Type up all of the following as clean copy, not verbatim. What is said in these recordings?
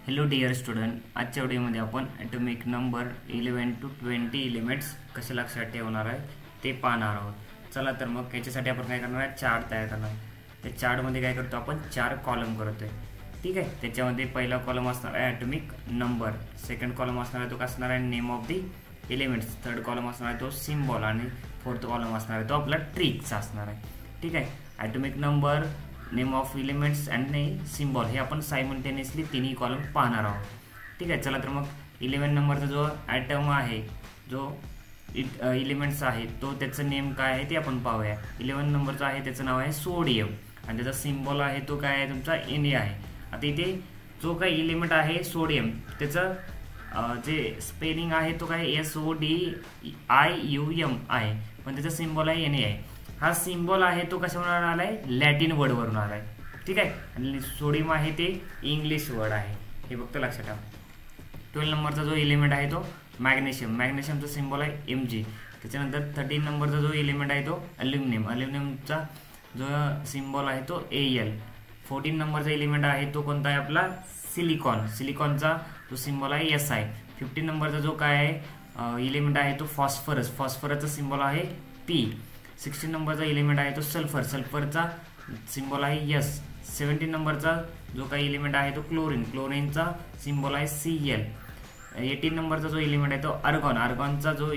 Hello dear student, आजच्या व्हिडिओमध्ये आपण ॲटॉमिक नंबर 11 to 20 एलिमेंट्स कसे लक्षात ठेवणार आहे ते पाहणार आहोत। चला तर मग याच्यासाठी आपण काय करणार आहे, चार्ट तयार करणार आहे। त्या चार्टमध्ये काय करतो आपण, 4 कॉलम करतोय। ठीक आहे, त्याच्यामध्ये पहिला कॉलम असणार आहे ॲटॉमिक नंबर, सेकंड कॉलम असणार आहे तो असणार आहे name of the elements, third column असणार आहे तो सिम्बॉल आणि फोर्थ कॉलम असणार आहे तो आपला ट्रिकचा असणार आहे। ठीक आहे, atomic number, name of elements and symbol हे आपण सायमल्टेनियसली तिन्ही कॉलम पाहणार आहोत। ठीक आहे, चला तर मग 11 नंबरचा जो ॲटम आहे, जो एलिमेंट्स आहे तो त्याचं नेम काय आहे ते आपण पाहूया। 11 नंबरचा आहे त्याचं नाव आहे सोडियम आणि त्याचा सिम्बॉल आहे तो काय आहे तुमचा Na आहे। आता इथे जो काही एलिमेंट आहे सोडियम त्याचं जे स्पेलिंग आहे तो काय SODIUM आहे, पण त्याचा सिम्बॉल आहे Na आहे। हा सिम्बॉल आहे तो कशावरून आलाय, लॅटिन वर्ड वरून आलाय। ठीक आहे, आणि सोडियम आहे ते इंग्लिश वर्ड आहे, हे फक्त लक्षात ठेवा। 12 नंबरचा जो एलिमेंट आहे तो मॅग्नेशियम, मॅग्नेशियमचा सिम्बॉल आहे Mg। त्याच्यानंतर 13 नंबरचा जो एलिमेंट आहे तो अल्युमिनियम, अल्युमिनियमचा जो सिम्बॉल आहे तो Al। 14 नंबरचा एलिमेंट आहे तो कोणता आहे आपला, सिलिकॉन, सिलिकॉनचा जो सिम्बॉल आहे Si। 15 नंबरचा जो काय आहे एलिमेंट आहे तो फॉस्फरस, फॉस्फरसचा सिम्बॉल आहे P। 16 नंबरचा एलिमेंट आहे तो सल्फर, सल्फरचा सिम्बॉल आहे S। 17 नंबरचा जो काही एलिमेंट आहे तो क्लोरीन, क्लोरीनचा सिम्बॉल आहे Cl। 18 नंबरचा जो एलिमेंट आहे तो आर्गॉन, आर्गॉनचा जो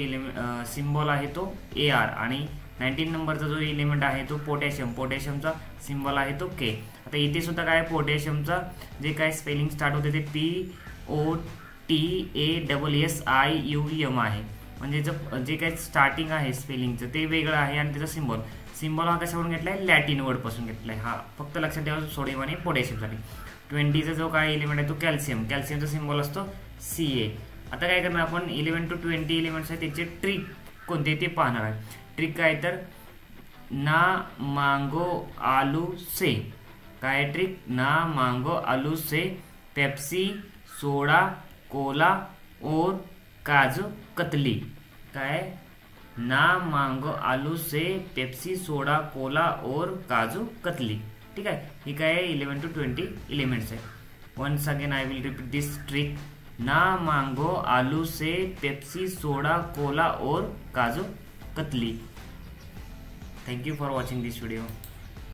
सिम्बॉल आहे तो Ar। आणि 19 नंबरचा जो एलिमेंट आहे तो पोटॅशियम, पोटॅशियमचा सिम्बॉल आहे तो K। आता इथे सुद्धा काय, पोटॅशियमचा जे काय स्पेलिंग स्टार्ट होते ते POTASSIUM आहे, म्हणजे जे काही स्टार्टिंग आहे स्पेलिंगचं ते वेगळं आहे आणि त्याचा सिम्बॉल हा कशावरून घेतलाय, लॅटिन वर्ड पासून घेतलाय। हा फक्त लक्षात ठेवा सोडियम आणि पोटॅशियमसाठी। 20चा जो काय एलिमेंट आहे तो कॅल्शियम, कॅल्शियमचा सिम्बॉल असतो Ca। आता काय करणार आपण, 11 to 20 एलिमेंट्स आहेत त्याचे ट्रिक कोणते ते पाहणार आहे। ट्रिक काय तर ना मांगो आलू से, काय ट्रिक, ना मांगो आलू से पेप्सी सोडा कोला और काजू कतली, काय, ना मांगो आलू से पेप्सी सोडा कोला और काजू कतली। ठीक आहे, ही काय 11 to 20 एलिमेंट्स आहे। Once again I will repeat this trick, ना मांगो आलू से पेप्सी सोडा कोला और kaju katli. Thank you for watching this video.